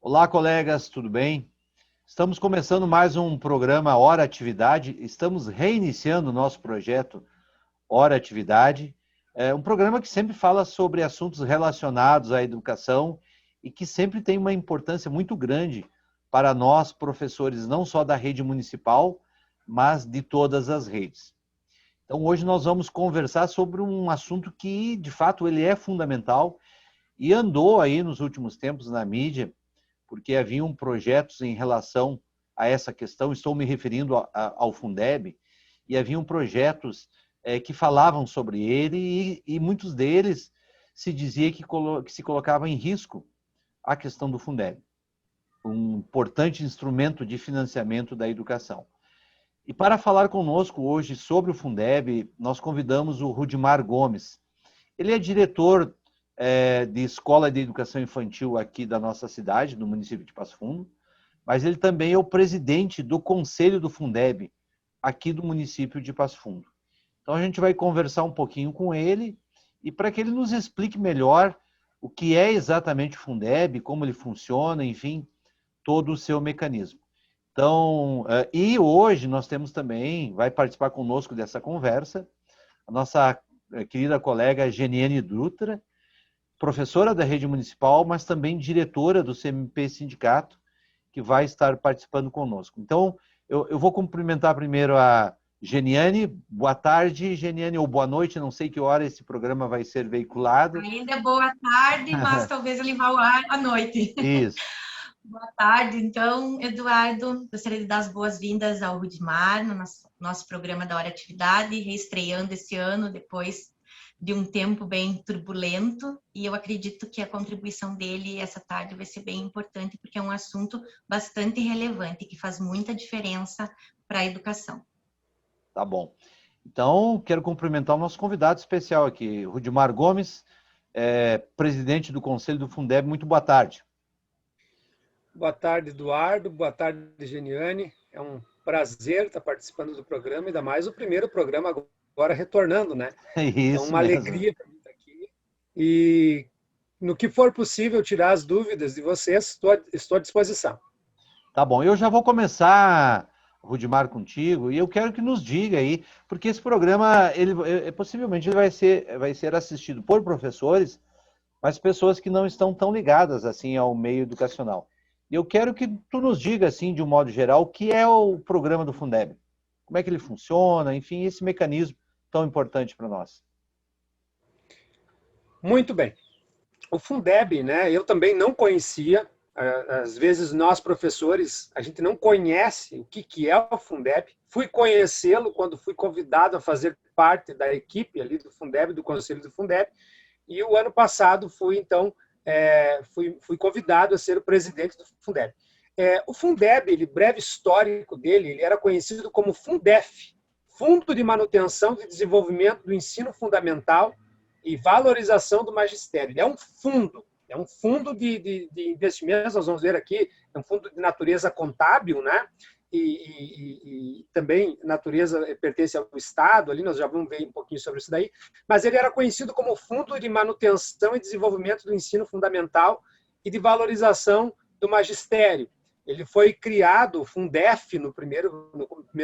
Olá, colegas, tudo bem? Estamos começando mais um programa Hora Atividade. Estamos reiniciando o nosso projeto Hora Atividade. É um programa que sempre fala sobre assuntos relacionados à educação e que sempre tem uma importância muito grande para nós, professores, não só da rede municipal, mas de todas as redes. Então, hoje nós vamos conversar sobre um assunto que, de fato, ele é fundamental e andou aí nos últimos tempos na mídia, porque haviam projetos em relação a essa questão, estou me referindo ao Fundeb, e haviam projetos que falavam sobre ele, e muitos deles se dizia que se colocava em risco a questão do Fundeb, um importante instrumento de financiamento da educação. E para falar conosco hoje sobre o Fundeb, nós convidamos o Rudimar Gomes. Ele é diretor de escola de educação infantil aqui da nossa cidade, do município de Passo Fundo, mas ele também é o presidente do Conselho do Fundeb, aqui do município de Passo Fundo. Então a gente vai conversar um pouquinho com ele e para que ele nos explique melhor o que é exatamente o Fundeb, como ele funciona, enfim, todo o seu mecanismo. Então, e hoje nós temos também, vai participar conosco dessa conversa, a nossa querida colega Geniane Dutra, professora da rede municipal, mas também diretora do CMP Sindicato, que vai estar participando conosco. Então, eu vou cumprimentar primeiro a Geniane. Boa tarde, Geniane, ou boa noite, não sei que hora esse programa vai ser veiculado. Ainda é boa tarde, mas talvez ele vá ao ar à noite. Isso. Boa tarde, então, Eduardo. Gostaria de dar as boas-vindas ao Rudimar, no nosso programa da Hora Atividade, reestreando esse ano, depois de um tempo bem turbulento, e eu acredito que a contribuição dele essa tarde vai ser bem importante, porque é um assunto bastante relevante, que faz muita diferença para a educação. Tá bom. Então, quero cumprimentar o nosso convidado especial aqui, Rudimar Gomes, presidente do Conselho do Fundeb. Muito boa tarde. Boa tarde, Eduardo. Boa tarde, Geniane. É um prazer estar participando do programa, ainda mais o primeiro programa agora retornando, né? Isso então, uma mesmo. alegria para mim estar aqui. E no que for possível tirar as dúvidas de vocês, estou à disposição. Tá bom, eu já vou começar, Rudimar, contigo, e eu quero que nos diga aí, porque esse programa, possivelmente ele vai ser assistido por professores, mas pessoas que não estão tão ligadas assim ao meio educacional. E eu quero que tu nos diga, assim, de um modo geral, o que é o programa do Fundeb, como é que ele funciona, enfim, esse mecanismo tão importante para nós. Muito bem. O Fundeb, né, eu também não conhecia. Às vezes nós, professores, a gente não conhece o que é o Fundeb. Fui conhecê-lo quando fui convidado a fazer parte da equipe ali do Fundeb, do Conselho do Fundeb, e o ano passado fui, então, fui convidado a ser o presidente do Fundeb. O Fundeb, ele, breve histórico dele, ele era conhecido como Fundef, Fundo de Manutenção e Desenvolvimento do Ensino Fundamental e Valorização do Magistério. Ele é um fundo de investimentos, nós vamos ver aqui, é um fundo de natureza contábil, né? E também natureza pertence ao Estado, ali nós já vamos ver um pouquinho sobre isso daí, mas ele era conhecido como Fundo de Manutenção e Desenvolvimento do Ensino Fundamental e de Valorização do Magistério. Ele foi criado, o Fundef, no primeiro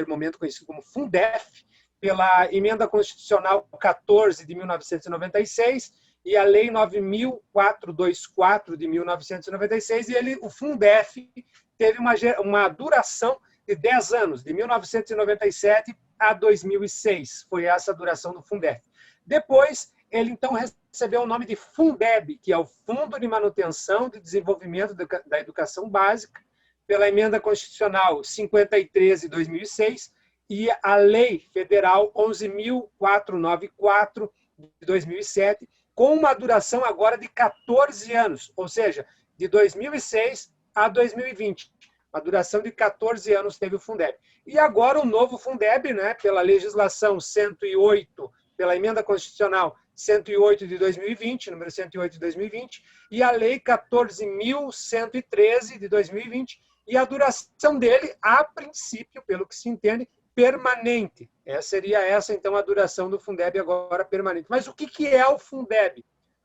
momento conhecido como Fundef, pela Emenda Constitucional 14 de 1996 e a Lei 9.424 de 1996, e o Fundef teve uma duração de 10 anos, de 1997 a 2006. Foi essa a duração do Fundef. Depois, ele então recebeu o nome de Fundeb, que é o Fundo de Manutenção e Desenvolvimento da Educação Básica, pela Emenda Constitucional 53 de 2006 e a Lei Federal 11.494 de 2007, com uma duração agora de 14 anos, ou seja, de 2006 a 2020. Uma duração de 14 anos teve o Fundeb. E agora o novo Fundeb, né, pela legislação 108, pela Emenda Constitucional 108 de 2020, número 108 de 2020, e a Lei 14.113 de 2020, e a duração dele, a princípio, pelo que se entende, permanente. Seria essa, então, a duração do Fundeb agora permanente. Mas o que é o Fundeb?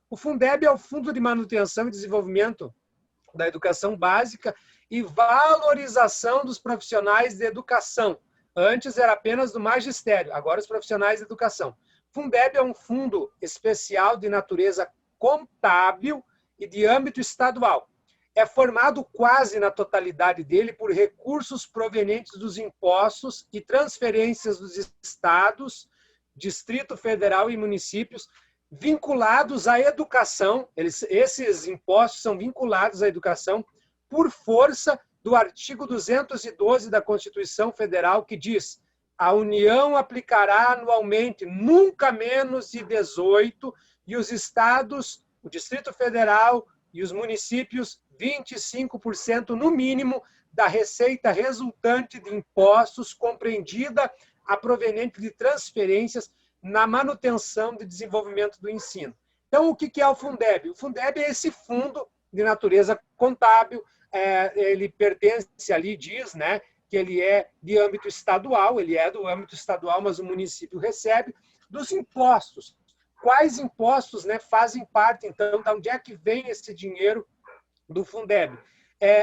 O Fundeb é o Fundo de Manutenção e Desenvolvimento da educação básica e valorização dos profissionais de educação. Antes era apenas do magistério, agora os profissionais de educação. Fundeb é um fundo especial de natureza contábil e de âmbito estadual. É formado quase na totalidade dele por recursos provenientes dos impostos e transferências dos estados, Distrito Federal e municípios, vinculados à educação. Esses impostos são vinculados à educação por força do artigo 212 da Constituição Federal, que diz: a União aplicará anualmente nunca menos de 18, e os estados, o Distrito Federal e os municípios, 25% no mínimo da receita resultante de impostos, compreendida a proveniente de transferências na manutenção e desenvolvimento do ensino. Então, o que é o Fundeb? O Fundeb é esse fundo de natureza contábil, ele pertence ali, diz, né, que ele é de âmbito estadual, ele é do âmbito estadual, mas o município recebe, dos impostos. Quais impostos, né, fazem parte, então, de onde é que vem esse dinheiro do Fundeb?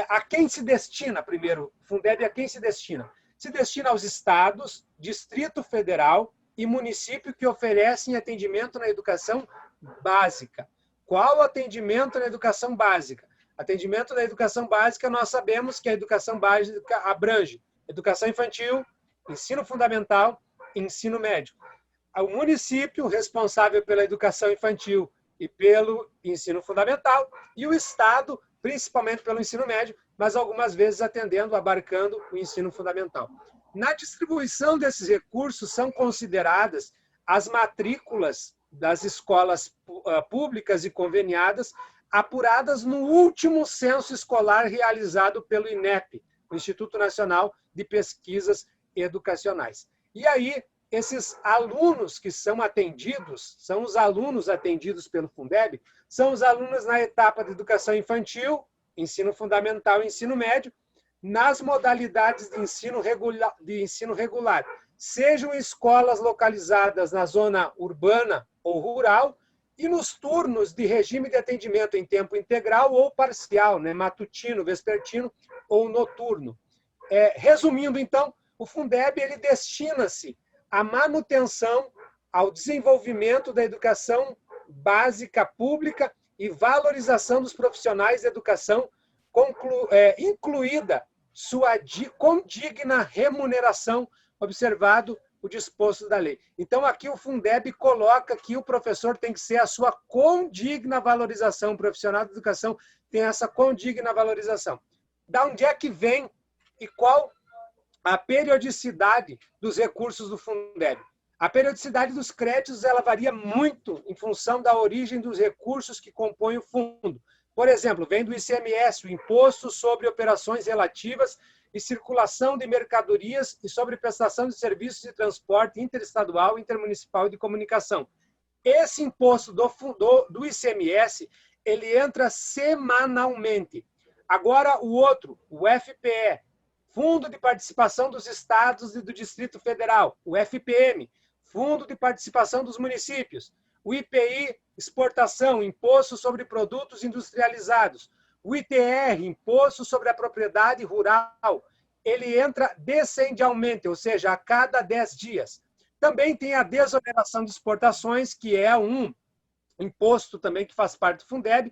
A quem se destina, primeiro, o Fundeb a quem se destina? Se destina aos estados, Distrito Federal e município que oferecem atendimento na educação básica. Qual atendimento na educação básica? Atendimento na educação básica, nós sabemos que a educação básica abrange educação infantil, ensino fundamental e ensino médio. O município responsável pela educação infantil e pelo ensino fundamental, e o Estado, principalmente pelo ensino médio, mas algumas vezes atendendo, abarcando o ensino fundamental. Na distribuição desses recursos são consideradas as matrículas das escolas públicas e conveniadas, apuradas no último censo escolar realizado pelo INEP, o Instituto Nacional de Pesquisas Educacionais. E aí, esses alunos que são atendidos, são os alunos atendidos pelo Fundeb, são os alunos na etapa de educação infantil, ensino fundamental e ensino médio, nas modalidades de ensino regular, sejam escolas localizadas na zona urbana ou rural, e nos turnos de regime de atendimento em tempo integral ou parcial, né, matutino, vespertino ou noturno. Resumindo, então, o Fundeb ele destina-se à manutenção, ao desenvolvimento da educação básica pública e valorização dos profissionais de educação, incluída sua condigna remuneração, observado o disposto da lei. Então, aqui o Fundeb coloca que o professor tem que ser a sua condigna valorização, o profissional de educação tem essa condigna valorização. Da onde é que vem e qual a periodicidade dos recursos do Fundeb? A periodicidade dos créditos ela varia muito em função da origem dos recursos que compõem o fundo. Por exemplo, vem do ICMS, o Imposto sobre Operações Relativas e Circulação de Mercadorias e sobre Prestação de Serviços de Transporte Interestadual, Intermunicipal e de Comunicação. Esse imposto do ICMS, ele entra semanalmente. Agora, o outro, o FPE, Fundo de Participação dos Estados e do Distrito Federal, o FPM, Fundo de Participação dos Municípios, o IPI, Exportação, Imposto sobre Produtos Industrializados, o ITR, Imposto sobre a Propriedade Rural, ele entra descendialmente, ou seja, a cada 10 dias. Também tem a desoneração de exportações, que é um imposto também que faz parte do Fundeb,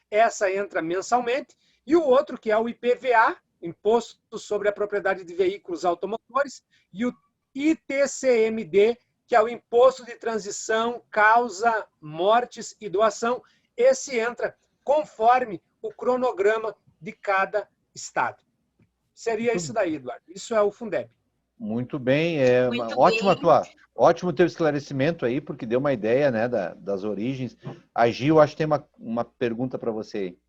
essa entra mensalmente, e o outro, que é o IPVA, Imposto sobre a Propriedade de Veículos Automotores, e o ITCMD, que é o Imposto de Transição, Causa, Mortes e Doação. Esse entra conforme o cronograma de cada estado. Seria isso daí, Eduardo. Isso é o Fundeb. Muito bem. Muito Ótimo teu esclarecimento aí, porque deu uma ideia, né, das origens. A Gil, acho que tem uma pergunta para você aí.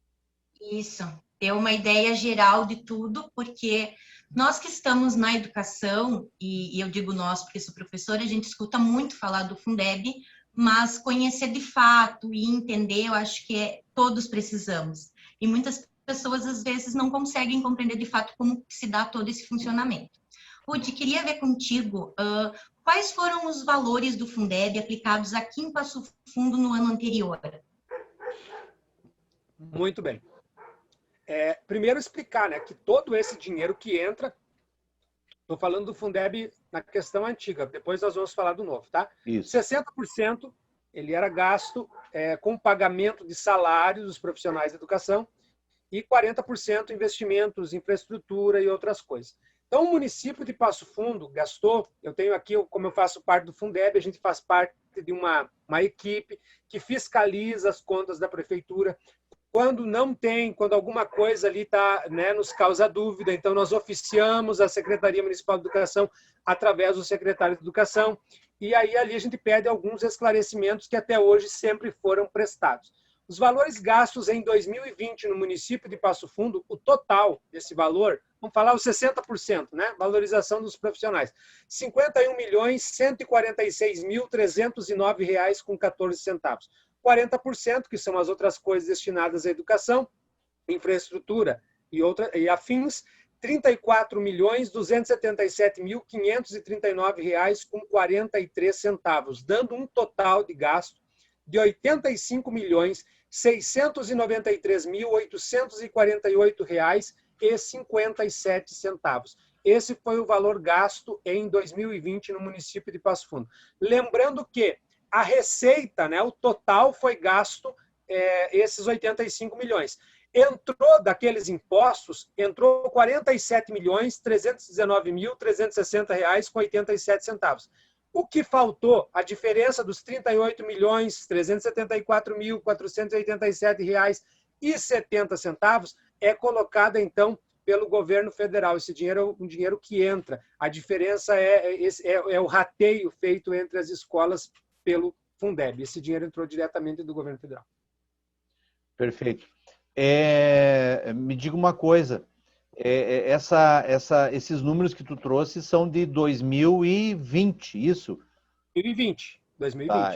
Isso. Deu uma ideia geral de tudo, porque nós que estamos na educação, e eu digo nós porque sou professora, a gente escuta muito falar do Fundeb, mas conhecer de fato e entender, eu acho que todos precisamos. E muitas pessoas, às vezes, não conseguem compreender de fato como se dá todo esse funcionamento. Rudy, queria ver contigo quais foram os valores do Fundeb aplicados aqui em Passo Fundo no ano anterior. Muito bem. Primeiro explicar, né, que todo esse dinheiro que entra, estou falando do Fundeb na questão antiga, depois nós vamos falar do novo, tá? Isso. 60% ele era gasto com pagamento de salários dos profissionais de educação e 40% investimentos, infraestrutura e outras coisas. Então, o município de Passo Fundo gastou, eu tenho aqui, como eu faço parte do Fundeb, a gente faz parte de uma equipe que fiscaliza as contas da prefeitura. Quando não tem, quando alguma coisa ali tá, né, nos causa dúvida, então nós oficiamos a Secretaria Municipal de Educação através do secretário de Educação, e aí ali a gente pede alguns esclarecimentos que até hoje sempre foram prestados. Os valores gastos em 2020 no município de Passo Fundo, o total desse valor, vamos falar os 60%, né? Valorização dos profissionais, R$ 51.146.309,14. 40%, que são as outras coisas destinadas à educação, infraestrutura e afins, R$ 34.277.539,43, dando um total de gasto de R$ 85.693.848,57. Esse foi o valor gasto em 2020 no município de Passo Fundo. Lembrando que a receita, né, o total foi gasto esses 85 milhões. Entrou daqueles impostos, entrou R$ 47.319.360,87. O que faltou, a diferença dos R$ 38.374.487,70 é colocada, então, pelo governo federal. Esse dinheiro é um dinheiro que entra. A diferença é o rateio feito entre as escolas pelo Fundeb. Esse dinheiro entrou diretamente do governo federal. Perfeito. Me diga uma coisa. Esses números que tu trouxe são de 2020, isso? 2020. Tá,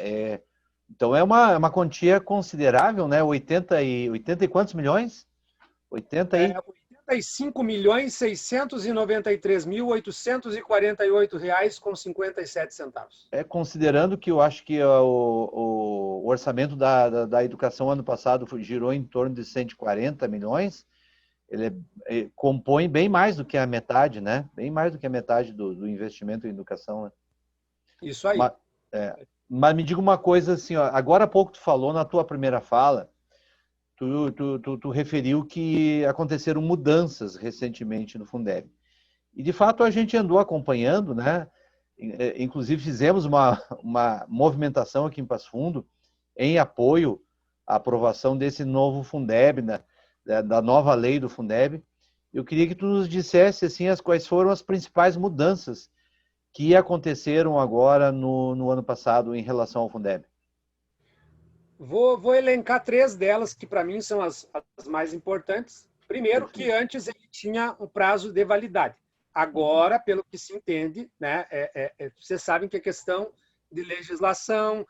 então é uma quantia considerável, né? 80 e quantos milhões? 85.693.848,57. Considerando que eu acho que o orçamento da educação ano passado girou em torno de 140 milhões, ele compõe bem mais do que a metade, né? Bem mais do que a metade do investimento em educação, né? Isso aí. Mas me diga uma coisa assim, ó, agora há pouco tu falou na tua primeira fala, tu referiu que aconteceram mudanças recentemente no Fundeb. E, de fato, a gente andou acompanhando, né? Inclusive, fizemos uma movimentação aqui em Passo Fundo em apoio à aprovação desse novo Fundeb, da nova lei do Fundeb. Eu queria que tu nos dissesse assim, quais foram as principais mudanças que aconteceram agora no ano passado em relação ao Fundeb. Vou elencar 3 delas, que para mim são as mais importantes. Primeiro, que antes ele tinha um prazo de validade. Agora, pelo que se entende, né, vocês sabem que a questão de legislação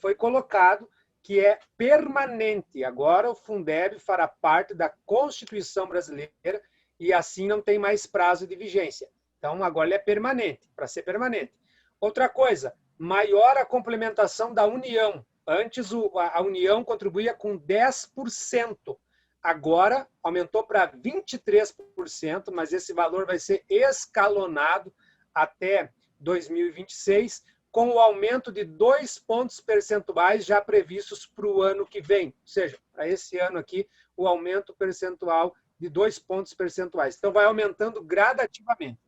foi colocado que é permanente. Agora o Fundeb fará parte da Constituição brasileira e assim não tem mais prazo de vigência. Então, agora ele é permanente, para ser permanente. Outra coisa, maior a complementação da União. Antes, a União contribuía com 10%. Agora, aumentou para 23%, mas esse valor vai ser escalonado até 2026, com o aumento de 2 pontos percentuais já previstos para o ano que vem. Ou seja, para esse ano aqui, o aumento percentual de 2 pontos percentuais. Então, vai aumentando gradativamente.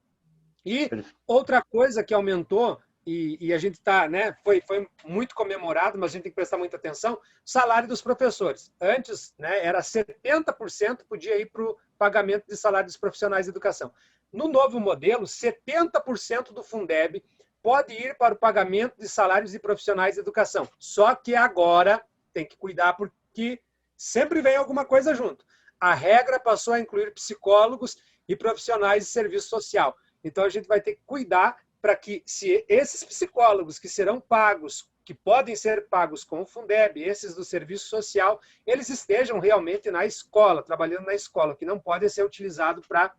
E outra coisa que aumentou, e a gente está, né, foi muito comemorado, mas a gente tem que prestar muita atenção, salário dos professores. Antes, né, era 70% podia ir para o pagamento de salário dos profissionais de educação. No novo modelo, 70% do Fundeb pode ir para o pagamento de salários de profissionais de educação. Só que agora tem que cuidar porque sempre vem alguma coisa junto. A regra passou a incluir psicólogos e profissionais de serviço social. Então, a gente vai ter que cuidar para que, se esses psicólogos que serão pagos, que podem ser pagos com o Fundeb, esses do serviço social, eles estejam realmente na escola, trabalhando na escola, que não podem ser utilizados para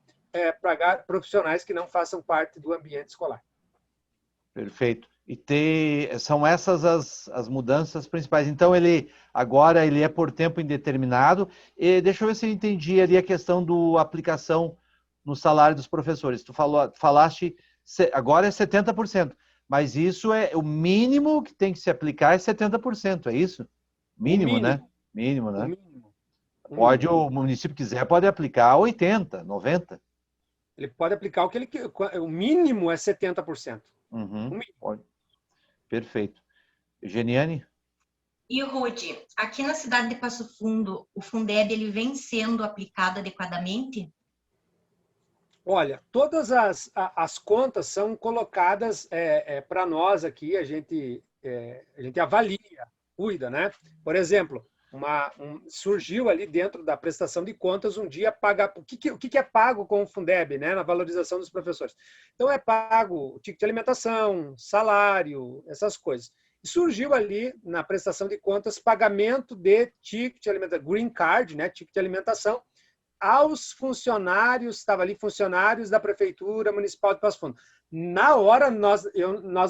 pagar profissionais que não façam parte do ambiente escolar. Perfeito. São essas as mudanças principais. Então, agora ele é por tempo indeterminado. E deixa eu ver se eu entendi ali a questão da aplicação no salário dos professores. Falaste, agora é 70%, mas isso é o mínimo que tem que se aplicar, é 70%, é isso? Mínimo, né? Mínimo, né? O município quiser, pode aplicar 80%, 90%. Ele pode aplicar o que ele quer. O mínimo é 70%. Pode. Perfeito. Geniane? E Rude, aqui na cidade de Passo Fundo, o Fundeb ele vem sendo aplicado adequadamente? Olha, todas as contas são colocadas para nós aqui, a gente avalia, cuida, né? Por exemplo, surgiu ali dentro da prestação de contas um dia pagar. O que é pago com o Fundeb, né? Na valorização dos professores. Então é pago o ticket de alimentação, salário, essas coisas. E surgiu ali na prestação de contas pagamento de ticket de alimentação, green card, né? Ticket de alimentação, aos funcionários, estava ali funcionários da Prefeitura Municipal de Passo Fundo. Na hora, nós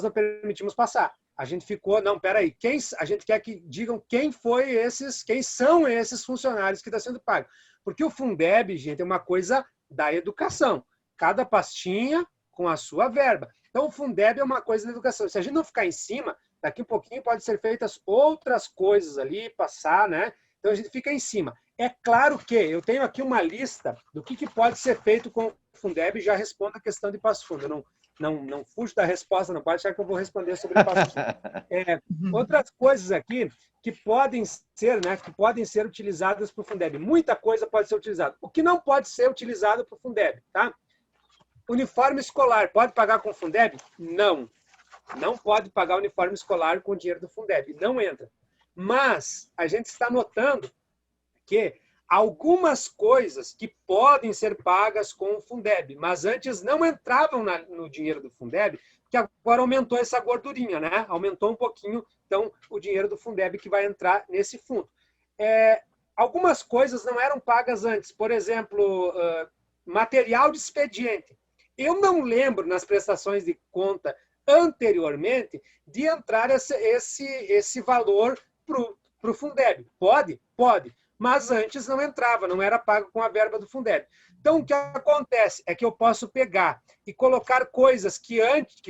não permitimos passar. A gente ficou, não, peraí, a gente quer que digam quem são esses funcionários que estão sendo pagos. Porque o Fundeb, gente, é uma coisa da educação. Cada pastinha com a sua verba. Então, o Fundeb é uma coisa da educação. Se a gente não ficar em cima, daqui a pouquinho pode ser feitas outras coisas ali, passar, né? Então, a gente fica em cima. É claro que eu tenho aqui uma lista do que pode ser feito com o Fundeb e já respondo a questão de Passo Fundo. Eu não fujo da resposta, não pode achar que eu vou responder sobre Passo Fundo. Outras coisas aqui que podem ser, né, que podem ser utilizadas para o Fundeb. Muita coisa pode ser utilizada. O que não pode ser utilizado para o Fundeb, tá? Uniforme escolar, pode pagar com o Fundeb? Não. Não pode pagar uniforme escolar com o dinheiro do Fundeb. Não entra. Mas a gente está notando que algumas coisas que podem ser pagas com o Fundeb, mas antes não entravam no dinheiro do Fundeb, que agora aumentou essa gordurinha, né? Aumentou um pouquinho, então, o dinheiro do Fundeb que vai entrar nesse fundo. Algumas coisas não eram pagas antes, por exemplo, material de expediente. Eu não lembro nas prestações de conta anteriormente de entrar esse valor para o Fundeb. Pode? Pode. Mas antes não entrava, não era pago com a verba do Fundeb. Então, o que acontece é que eu posso pegar e colocar coisas que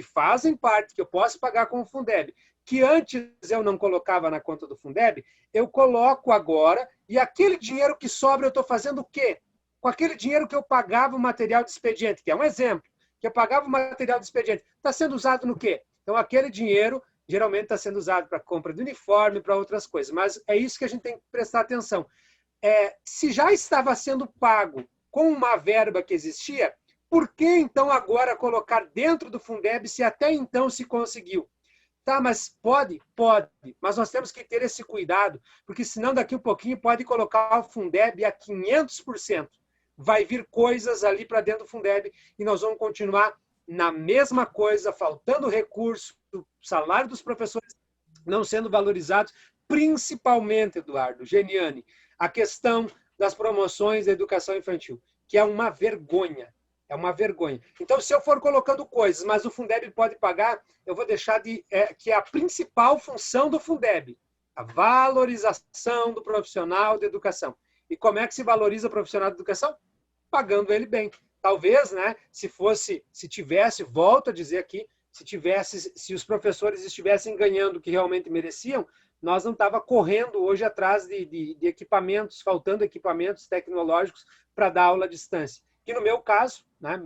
fazem parte, que eu posso pagar com o Fundeb, que antes eu não colocava na conta do Fundeb, eu coloco agora, e aquele dinheiro que sobra eu estou fazendo o quê? Com aquele dinheiro que eu pagava o material de expediente, que é um exemplo, que eu pagava o material de expediente, está sendo usado no quê? Então, aquele dinheiro geralmente está sendo usado para compra de uniforme, para outras coisas. Mas é isso que a gente tem que prestar atenção. Se já estava sendo pago com uma verba que existia, por que então agora colocar dentro do Fundeb se até então se conseguiu? Tá, mas pode? Pode. Mas nós temos que ter esse cuidado, porque senão daqui um pouquinho pode colocar o Fundeb a 500%. Vai vir coisas ali para dentro do Fundeb e nós vamos continuar na mesma coisa, faltando recurso, salário dos professores não sendo valorizados, principalmente, Eduardo, Geniane, a questão das promoções da educação infantil, que é uma vergonha. É uma vergonha. Então, se eu for colocando coisas, mas o Fundeb pode pagar, eu vou deixar que é a principal função do Fundeb, a valorização do profissional de educação. E como é que se valoriza o profissional de educação? Pagando ele bem. Talvez, né, se tivesse, volto a dizer aqui, se os professores estivessem ganhando o que realmente mereciam, nós não estava correndo hoje atrás de equipamentos, faltando equipamentos tecnológicos para dar aula à distância. Que no meu caso, né,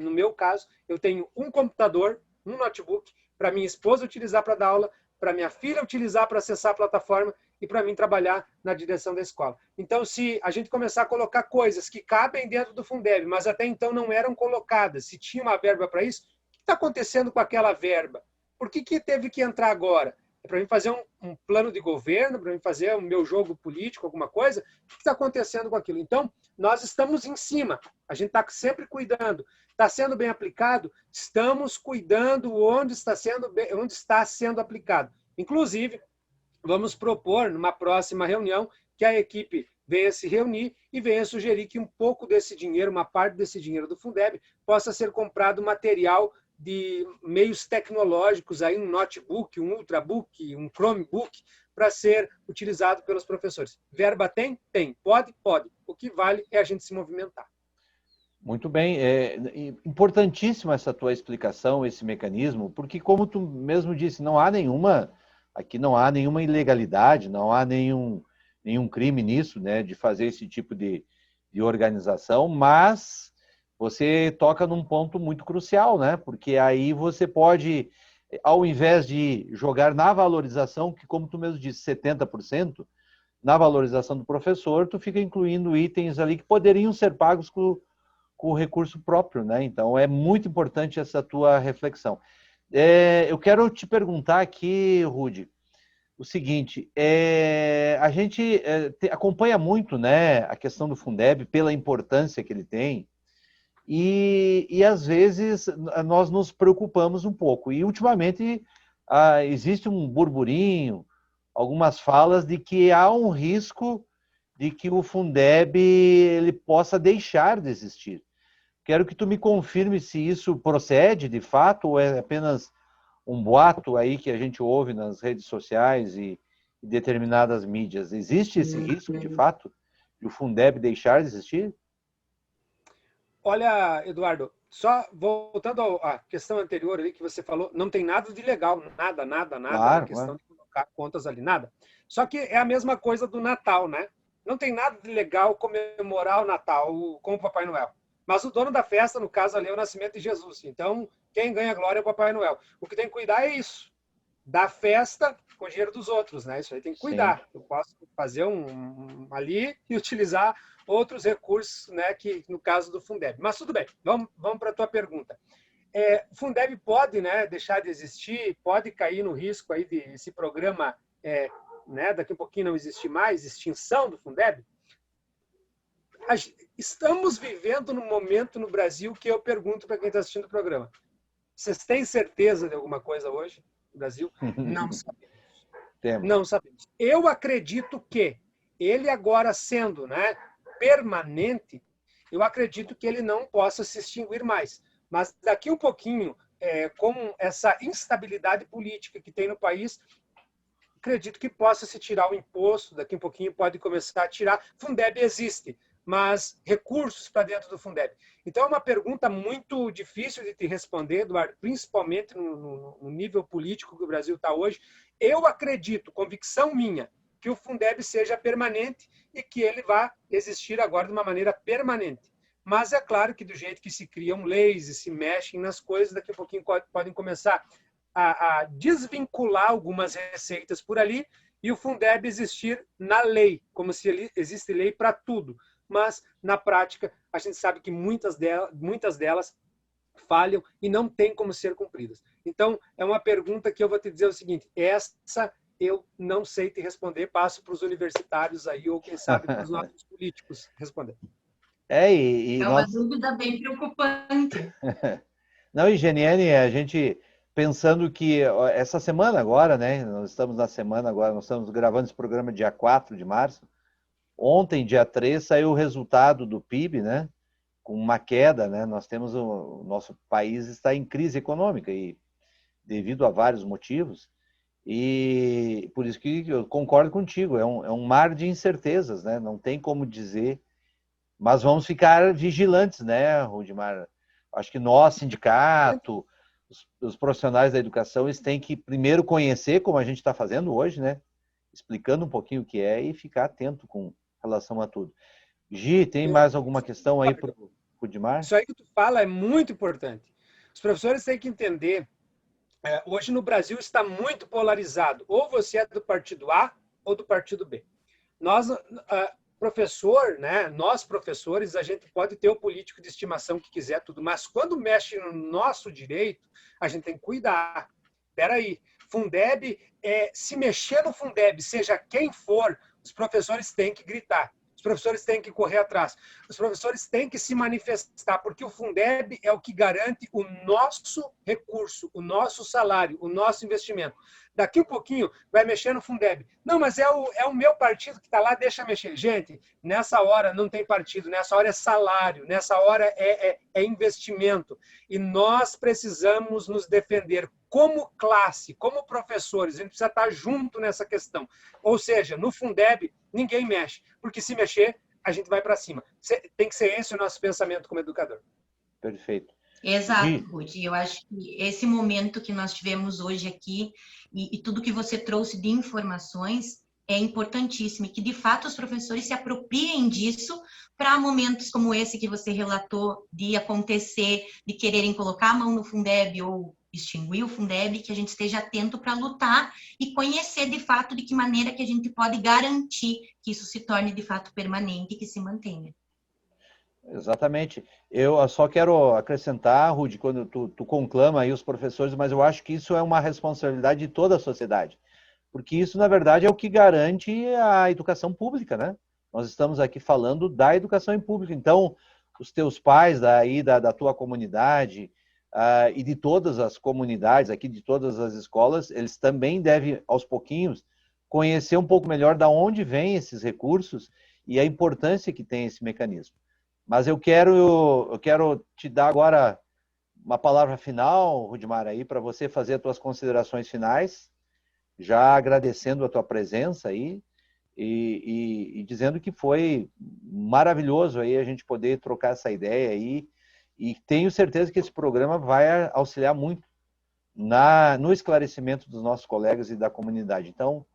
eu tenho um computador, um notebook, para minha esposa utilizar para dar aula, para minha filha utilizar para acessar a plataforma e para mim trabalhar na direção da escola. Então, se a gente começar a colocar coisas que cabem dentro do Fundeb, mas até então não eram colocadas, se tinha uma verba para isso, o que está acontecendo com aquela verba? Por que teve que entrar agora? É para mim fazer um plano de governo, para mim fazer o meu jogo político, alguma coisa? O que está acontecendo com aquilo? Então, nós estamos em cima, a gente está sempre cuidando. Está sendo bem aplicado? Estamos cuidando onde está sendo aplicado. Inclusive, vamos propor, numa próxima reunião, que a equipe venha se reunir e venha sugerir que um pouco desse dinheiro, uma parte desse dinheiro do Fundeb, possa ser comprado material de meios tecnológicos, aí, um notebook, um ultrabook, um Chromebook, para ser utilizado pelos professores. Verba tem? Tem. Pode? Pode. O que vale é a gente se movimentar. Muito bem, é importantíssima essa tua explicação, esse mecanismo, porque como tu mesmo disse, aqui não há nenhuma ilegalidade, não há nenhum crime nisso, né, de fazer esse tipo de organização, mas você toca num ponto muito crucial, né, porque aí você pode, ao invés de jogar na valorização, que como tu mesmo disse, 70%, na valorização do professor, tu fica incluindo itens ali que poderiam ser pagos com o recurso próprio, né? Então, é muito importante essa tua reflexão. Eu quero te perguntar aqui, Rudy, o seguinte, a gente acompanha muito, né, a questão do Fundeb pela importância que ele tem e às vezes nós nos preocupamos um pouco. E ultimamente existe um burburinho, algumas falas de que há um risco de que o Fundeb ele possa deixar de existir. Quero que tu me confirme se isso procede de fato ou é apenas um boato aí que a gente ouve nas redes sociais e determinadas mídias. Existe esse risco, de fato, de o Fundeb deixar de existir? Olha, Eduardo, só voltando à questão anterior ali que você falou, não tem nada de legal, nada Claro, na questão de colocar contas ali, nada. Só que é a mesma coisa do Natal, né? Não tem nada de legal comemorar o Natal com o Papai Noel. Mas o dono da festa, no caso ali, é o nascimento de Jesus. Então, quem ganha glória é o Papai Noel. O que tem que cuidar é isso. Da festa com o dinheiro dos outros, né? Isso aí tem que cuidar. Sim. Eu posso fazer ali e utilizar outros recursos, né? Que no caso do Fundeb. Mas tudo bem, vamos para a tua pergunta. O Fundeb pode, né, deixar de existir, pode cair no risco aí de esse programa, né, daqui a pouquinho não existir mais, extinção do Fundeb? Estamos vivendo num momento no Brasil que eu pergunto para quem está assistindo o programa: vocês têm certeza de alguma coisa hoje no Brasil? Não sabemos. Não sabemos. Eu acredito que ele agora sendo, né, permanente, eu acredito que ele não possa se extinguir mais. Mas daqui um pouquinho, com essa instabilidade política que tem no país, acredito que possa se tirar o imposto, daqui um pouquinho pode começar a tirar. Fundeb existe, mas recursos para dentro do Fundeb. Então, é uma pergunta muito difícil de te responder, Eduardo, principalmente no nível político que o Brasil está hoje. Eu acredito, convicção minha, que o Fundeb seja permanente e que ele vá existir agora de uma maneira permanente. Mas é claro que do jeito que se criam leis e se mexem nas coisas, daqui a pouquinho podem começar a desvincular algumas receitas por ali e o Fundeb existir na lei, como se existe lei para tudo. Mas, na prática, a gente sabe que muitas delas falham e não têm como ser cumpridas. Então, é uma pergunta que eu vou te dizer o seguinte: essa eu não sei te responder, passo para os universitários aí, ou quem sabe para os nossos políticos responder. É uma dúvida bem preocupante. Não, e Geniene, a gente pensando que essa semana agora, né, nós estamos na semana agora, nós estamos gravando esse programa dia 4 de março, ontem, dia 3, saiu o resultado do PIB, né, com uma queda, né, nós temos o nosso país está em crise econômica e devido a vários motivos, e por isso que eu concordo contigo, é um mar de incertezas, né, não tem como dizer, mas vamos ficar vigilantes, né, Rudimar? Acho que nós, sindicato, os profissionais da educação, eles têm que primeiro conhecer, como a gente está fazendo hoje, né? Explicando um pouquinho o que é e ficar atento com relação a tudo. Gi, tem mais alguma questão aí para o Rudimar? Isso aí que tu fala é muito importante. Os professores têm que entender, hoje no Brasil está muito polarizado. Ou você é do partido A ou do partido B. Nós, professor, né? Nós professores, a gente pode ter o político de estimação que quiser tudo, mas quando mexe no nosso direito, a gente tem que cuidar. Espera aí, Fundeb, se mexer no Fundeb, seja quem for, os professores têm que gritar. Os professores têm que correr atrás. Os professores têm que se manifestar, porque o Fundeb é o que garante o nosso recurso, o nosso salário, o nosso investimento. Daqui um pouquinho vai mexer no Fundeb. Não, mas é o meu partido que está lá, deixa mexer. Gente, nessa hora não tem partido, nessa hora é salário, nessa hora é investimento. E nós precisamos nos defender como classe, como professores. A gente precisa estar junto nessa questão. Ou seja, no Fundeb, ninguém mexe, porque se mexer, a gente vai para cima. Tem que ser esse o nosso pensamento como educador. Perfeito. Exato, Ruth. Eu acho que esse momento que nós tivemos hoje aqui e tudo que você trouxe de informações é importantíssimo e que, de fato, os professores se apropriem disso para momentos como esse que você relatou de acontecer, de quererem colocar a mão no Fundeb ou extinguir o Fundeb, que a gente esteja atento para lutar e conhecer, de fato, de que maneira que a gente pode garantir que isso se torne, de fato, permanente e que se mantenha. Exatamente. Eu só quero acrescentar, Rudy, quando tu conclama aí os professores, mas eu acho que isso é uma responsabilidade de toda a sociedade, porque isso, na verdade, é o que garante a educação pública, né? Nós estamos aqui falando da educação em público, então, os teus pais daí, da tua comunidade, e de todas as comunidades aqui, de todas as escolas, eles também devem, aos pouquinhos, conhecer um pouco melhor de onde vêm esses recursos e a importância que tem esse mecanismo. Mas eu quero te dar agora uma palavra final, Rudimar, aí, para você fazer as tuas considerações finais, já agradecendo a tua presença aí e dizendo que foi maravilhoso aí a gente poder trocar essa ideia aí, e tenho certeza que esse programa vai auxiliar muito no esclarecimento dos nossos colegas e da comunidade. Então,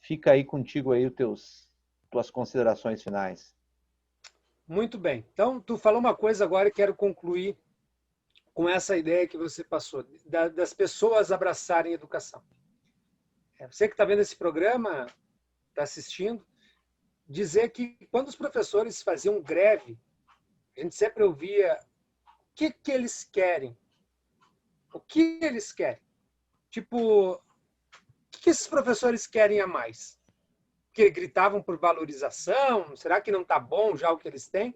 fica aí contigo aí tuas considerações finais. Muito bem. Então, tu falou uma coisa agora e quero concluir com essa ideia que você passou, das pessoas abraçarem a educação. Você que está vendo esse programa, está assistindo, dizer que quando os professores faziam greve, a gente sempre ouvia o que eles querem. O que eles querem? Tipo, o que esses professores querem a mais? Que gritavam por valorização? Será que não está bom já o que eles têm?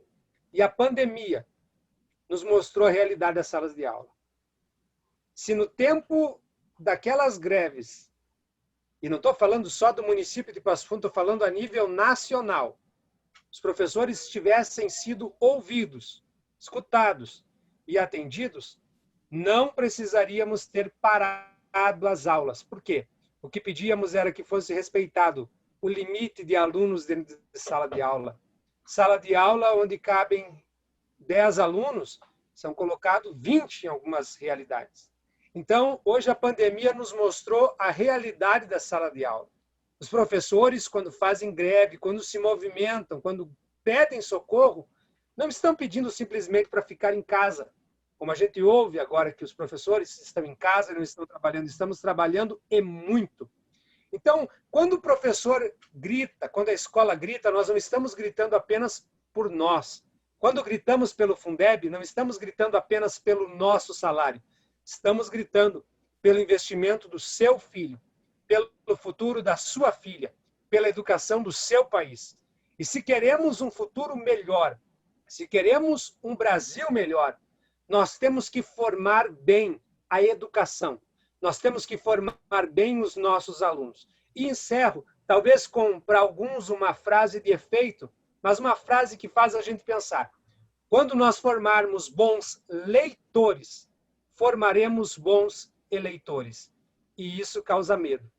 E a pandemia nos mostrou a realidade das salas de aula. Se no tempo daquelas greves, e não estou falando só do município de Passo Fundo, estou falando a nível nacional, os professores tivessem sido ouvidos, escutados e atendidos, não precisaríamos ter parado as aulas. Por quê? O que pedíamos era que fosse respeitado o limite de alunos dentro de sala de aula. Sala de aula onde cabem 10 alunos, são colocados 20 em algumas realidades. Então, hoje a pandemia nos mostrou a realidade da sala de aula. Os professores, quando fazem greve, quando se movimentam, quando pedem socorro, não estão pedindo simplesmente para ficar em casa. Como a gente ouve agora que os professores estão em casa e não estão trabalhando, estamos trabalhando e muito. Então, quando o professor grita, quando a escola grita, nós não estamos gritando apenas por nós. Quando gritamos pelo Fundeb, não estamos gritando apenas pelo nosso salário. Estamos gritando pelo investimento do seu filho, pelo futuro da sua filha, pela educação do seu país. E se queremos um futuro melhor, se queremos um Brasil melhor, nós temos que formar bem a educação. Nós temos que formar bem os nossos alunos. E encerro, talvez para alguns uma frase de efeito, mas uma frase que faz a gente pensar. Quando nós formarmos bons leitores, formaremos bons eleitores. E isso causa medo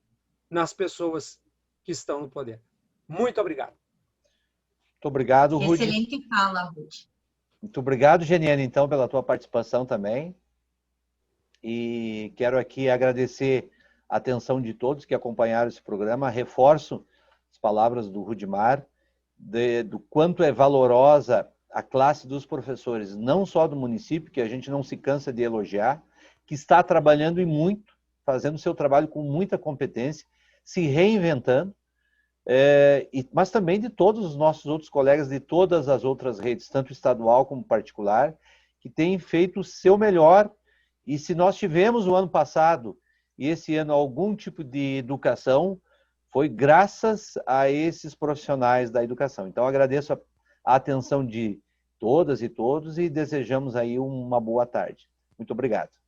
nas pessoas que estão no poder. Muito obrigado. Muito obrigado, Rudy. Excelente fala, Rudy. Muito obrigado, Geniane, então, pela tua participação também. E quero aqui agradecer a atenção de todos que acompanharam esse programa. Reforço as palavras do Rudimar, do quanto é valorosa a classe dos professores, não só do município, que a gente não se cansa de elogiar, que está trabalhando e muito, fazendo seu trabalho com muita competência, se reinventando, mas também de todos os nossos outros colegas de todas as outras redes, tanto estadual como particular, que têm feito o seu melhor. E se nós tivemos o ano passado e esse ano algum tipo de educação, foi graças a esses profissionais da educação. Então, agradeço a atenção de todas e todos e desejamos aí uma boa tarde. Muito obrigado.